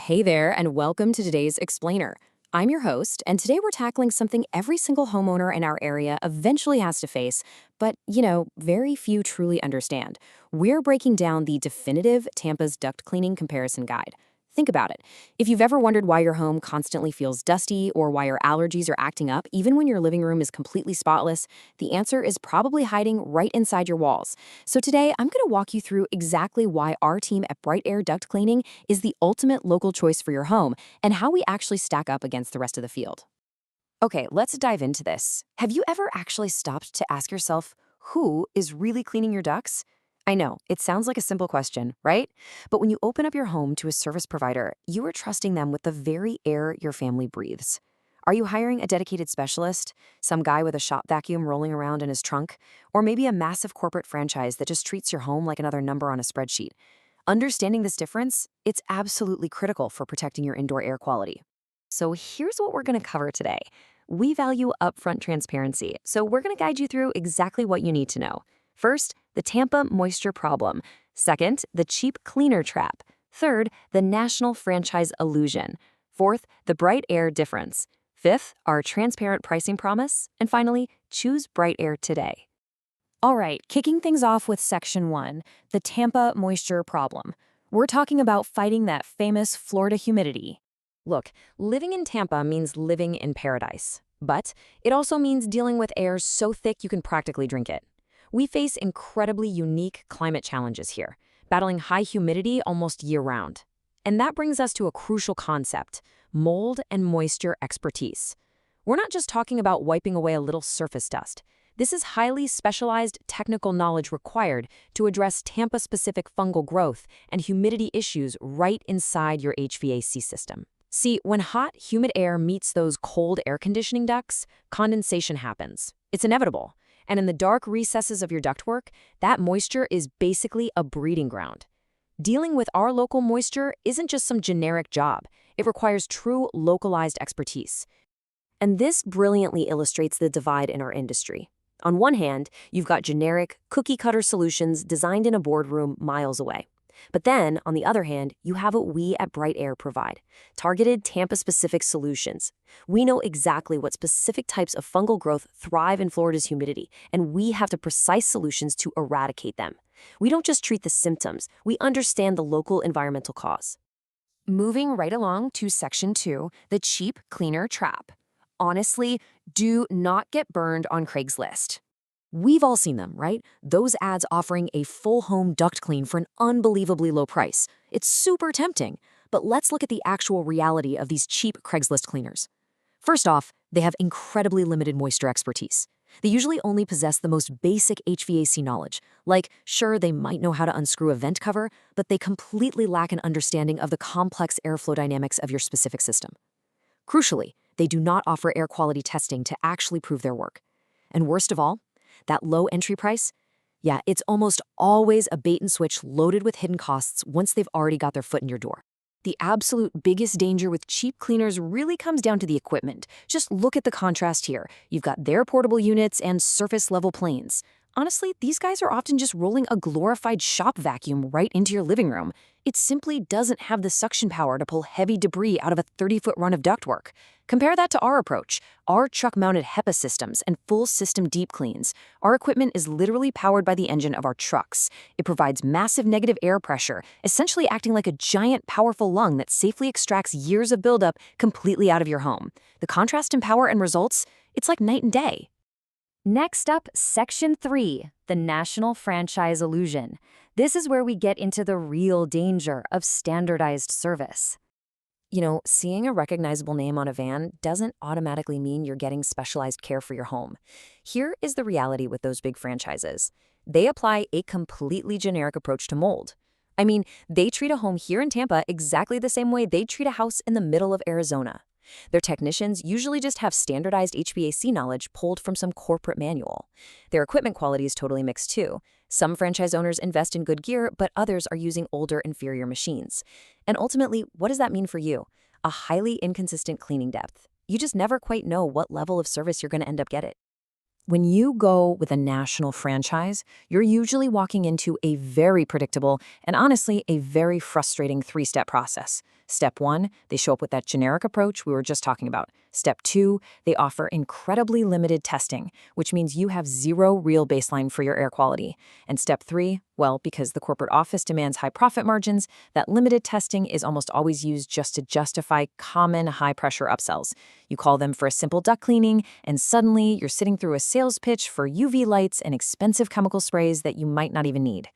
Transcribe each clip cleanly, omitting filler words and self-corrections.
Hey there, and welcome to today's Explainer. I'm your host, and today we're tackling something every single homeowner in our area eventually has to face, but, very few truly understand. We're breaking down the definitive Tampa's duct cleaning comparison guide. Think about it. If you've ever wondered why your home constantly feels dusty or why your allergies are acting up even when your living room is completely spotless, the answer is probably hiding right inside your walls. So today, I'm going to walk you through exactly why our team at Bright Air Duct Cleaning is the ultimate local choice for your home and how we actually stack up against the rest of the field. Okay, let's dive into this. Have you ever actually stopped to ask yourself, who is really cleaning your ducts? I know, it sounds like a simple question, right? But when you open up your home to a service provider, you are trusting them with the very air your family breathes. Are you hiring a dedicated specialist, some guy with a shop vacuum rolling around in his trunk, or maybe a massive corporate franchise that just treats your home like another number on a spreadsheet? Understanding this difference, it's absolutely critical for protecting your indoor air quality. So here's what we're going to cover today. We value upfront transparency, so we're going to guide you through exactly what you need to know. First, the Tampa moisture problem. Second, the cheap cleaner trap. Third, the national franchise illusion. Fourth, the bright air difference. Fifth, our transparent pricing promise. And finally, choose Bright Air today. All right, kicking things off with Section 1, the Tampa moisture problem. We're talking about fighting that famous Florida humidity. Look, living in Tampa means living in paradise. But it also means dealing with air so thick you can practically drink it. We face incredibly unique climate challenges here, battling high humidity almost year-round. And that brings us to a crucial concept: mold and moisture expertise. We're not just talking about wiping away a little surface dust. This is highly specialized technical knowledge required to address Tampa-specific fungal growth and humidity issues right inside your HVAC system. See, when hot, humid air meets those cold air conditioning ducts, condensation happens. It's inevitable. And in the dark recesses of your ductwork, that moisture is basically a breeding ground. Dealing with our local moisture isn't just some generic job. It requires true localized expertise. And this brilliantly illustrates the divide in our industry. On one hand, you've got generic, cookie-cutter solutions designed in a boardroom miles away. But then, on the other hand, you have what we at Bright Air provide: targeted Tampa-specific solutions. We know exactly what specific types of fungal growth thrive in Florida's humidity, and we have the precise solutions to eradicate them. We don't just treat the symptoms, we understand the local environmental cause. Moving right along to Section 2, the cheap cleaner trap. Honestly, do not get burned on Craigslist. We've all seen them, right? Those ads offering a full home duct clean for an unbelievably low price. It's super tempting, but let's look at the actual reality of these cheap Craigslist cleaners. First off, they have incredibly limited moisture expertise. They usually only possess the most basic HVAC knowledge. Like, sure, they might know how to unscrew a vent cover, but they completely lack an understanding of the complex airflow dynamics of your specific system. Crucially, they do not offer air quality testing to actually prove their work. And worst of all, that low entry price? Yeah, it's almost always a bait and switch loaded with hidden costs once they've already got their foot in your door. The absolute biggest danger with cheap cleaners really comes down to the equipment. Just look at the contrast here. You've got their portable units and surface-level planes. Honestly, these guys are often just rolling a glorified shop vacuum right into your living room. It simply doesn't have the suction power to pull heavy debris out of a 30-foot run of ductwork. Compare that to our approach, our truck-mounted HEPA systems and full system deep cleans. Our equipment is literally powered by the engine of our trucks. It provides massive negative air pressure, essentially acting like a giant, powerful lung that safely extracts years of buildup completely out of your home. The contrast in power and results, it's like night and day. Next up, Section 3, the national franchise illusion. This is where we get into the real danger of standardized service. Seeing a recognizable name on a van doesn't automatically mean you're getting specialized care for your home. Here is the reality with those big franchises. They apply a completely generic approach to mold. I mean, they treat a home here in Tampa exactly the same way they'd treat a house in the middle of Arizona. Their technicians usually just have standardized HVAC knowledge pulled from some corporate manual. Their equipment quality is totally mixed too. Some franchise owners invest in good gear, but others are using older, inferior machines. And ultimately, what does that mean for you? A highly inconsistent cleaning depth. You just never quite know what level of service you're going to end up getting. When you go with a national franchise, you're usually walking into a very predictable and honestly a very frustrating three-step process. Step 1, they show up with that generic approach we were just talking about. Step 2, they offer incredibly limited testing, which means you have zero real baseline for your air quality. And step 3, well, because the corporate office demands high profit margins, that limited testing is almost always used just to justify common high-pressure upsells. You call them for a simple duct cleaning, and suddenly you're sitting through a sales pitch for UV lights and expensive chemical sprays that you might not even need.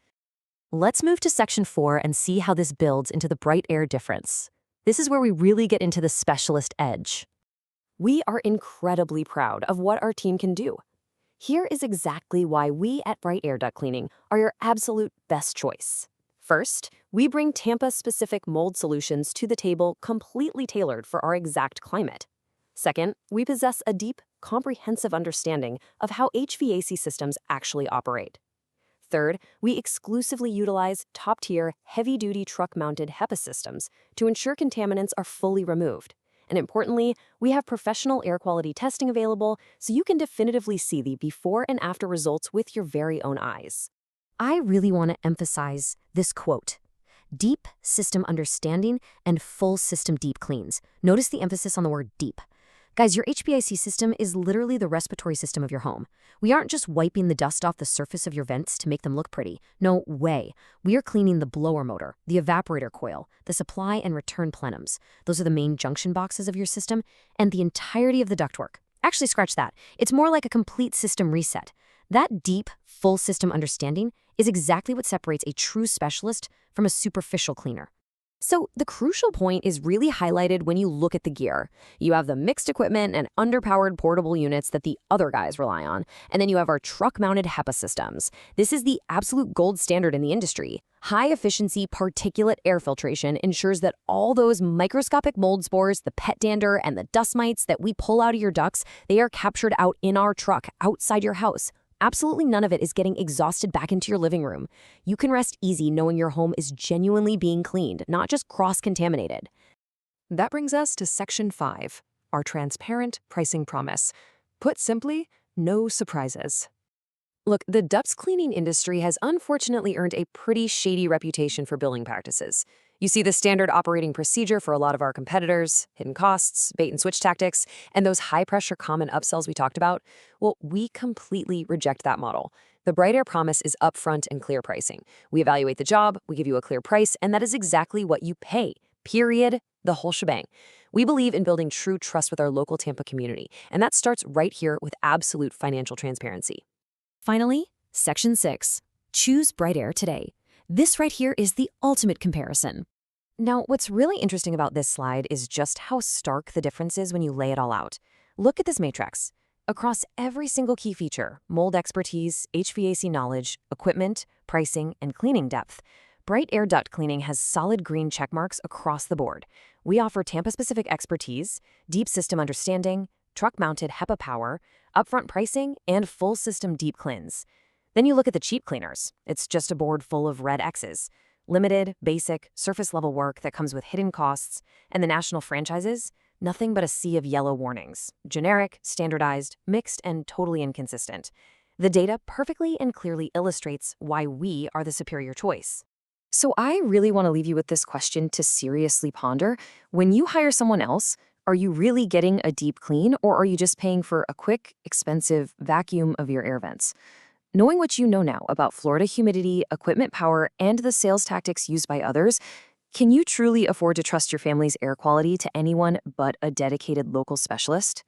Let's move to section 4 and see how this builds into the Bright Air difference. This is where we really get into the specialist edge. We are incredibly proud of what our team can do. Here is exactly why we at Bright Air Duct Cleaning are your absolute best choice. First, we bring Tampa-specific mold solutions to the table completely tailored for our exact climate. Second, we possess a deep, comprehensive understanding of how HVAC systems actually operate. Third, we exclusively utilize top-tier, heavy-duty truck-mounted HEPA systems to ensure contaminants are fully removed. And importantly, we have professional air quality testing available so you can definitively see the before and after results with your very own eyes. I really want to emphasize this quote: deep system understanding and full system deep cleans. Notice the emphasis on the word deep. Guys, your HVAC system is literally the respiratory system of your home. We aren't just wiping the dust off the surface of your vents to make them look pretty. No way. We are cleaning the blower motor, the evaporator coil, the supply and return plenums. Those are the main junction boxes of your system, and the entirety of the ductwork. Actually, scratch that. It's more like a complete system reset. That deep, full system understanding is exactly what separates a true specialist from a superficial cleaner. So the crucial point is really highlighted when you look at the gear. You have the mixed equipment and underpowered portable units that the other guys rely on, and then you have our truck-mounted HEPA systems. This is the absolute gold standard in the industry. High-efficiency particulate air filtration ensures that all those microscopic mold spores, the pet dander, and the dust mites that we pull out of your ducts, they are captured out in our truck, outside your house. Absolutely none of it is getting exhausted back into your living room. You can rest easy knowing your home is genuinely being cleaned, not just cross-contaminated. That brings us to Section 5, our transparent pricing promise. Put simply, no surprises. Look, the duct cleaning industry has unfortunately earned a pretty shady reputation for billing practices. You see the standard operating procedure for a lot of our competitors, hidden costs, bait-and-switch tactics, and those high-pressure common upsells we talked about. Well, we completely reject that model. The Bright Air promise is upfront and clear pricing. We evaluate the job, we give you a clear price, and that is exactly what you pay. Period. The whole shebang. We believe in building true trust with our local Tampa community, and that starts right here with absolute financial transparency. Finally, Section 6. Choose Bright Air today. This right here is the ultimate comparison. Now, what's really interesting about this slide is just how stark the difference is when you lay it all out. Look at this matrix. Across every single key feature, mold expertise, HVAC knowledge, equipment, pricing, and cleaning depth, Bright Air Duct Cleaning has solid green checkmarks across the board. We offer Tampa-specific expertise, deep system understanding, truck-mounted HEPA power, upfront pricing, and full system deep cleans. Then you look at the cheap cleaners. It's just a board full of red X's. Limited, basic, surface-level work that comes with hidden costs. And the national franchises? Nothing but a sea of yellow warnings. Generic, standardized, mixed, and totally inconsistent. The data perfectly and clearly illustrates why we are the superior choice. So I really want to leave you with this question to seriously ponder. When you hire someone else, are you really getting a deep clean, or are you just paying for a quick, expensive vacuum of your air vents? Knowing what you know now about Florida humidity, equipment power, and the sales tactics used by others, can you truly afford to trust your family's air quality to anyone but a dedicated local specialist?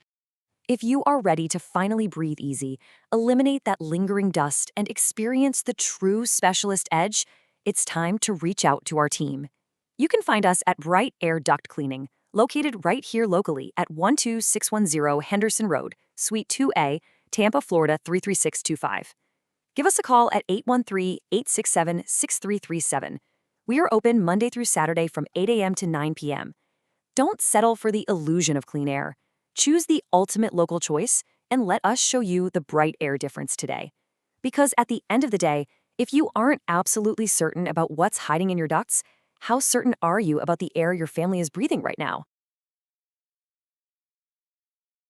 If you are ready to finally breathe easy, eliminate that lingering dust, and experience the true specialist edge, it's time to reach out to our team. You can find us at Bright Air Duct Cleaning, located right here locally at 12610 Henderson Road, Suite 2A, Tampa, Florida 33625. Give us a call at 813-867-6337. We are open Monday through Saturday from 8 a.m. to 9 p.m. Don't settle for the illusion of clean air. Choose the ultimate local choice and let us show you the Bright Air difference today. Because at the end of the day, if you aren't absolutely certain about what's hiding in your ducts, how certain are you about the air your family is breathing right now?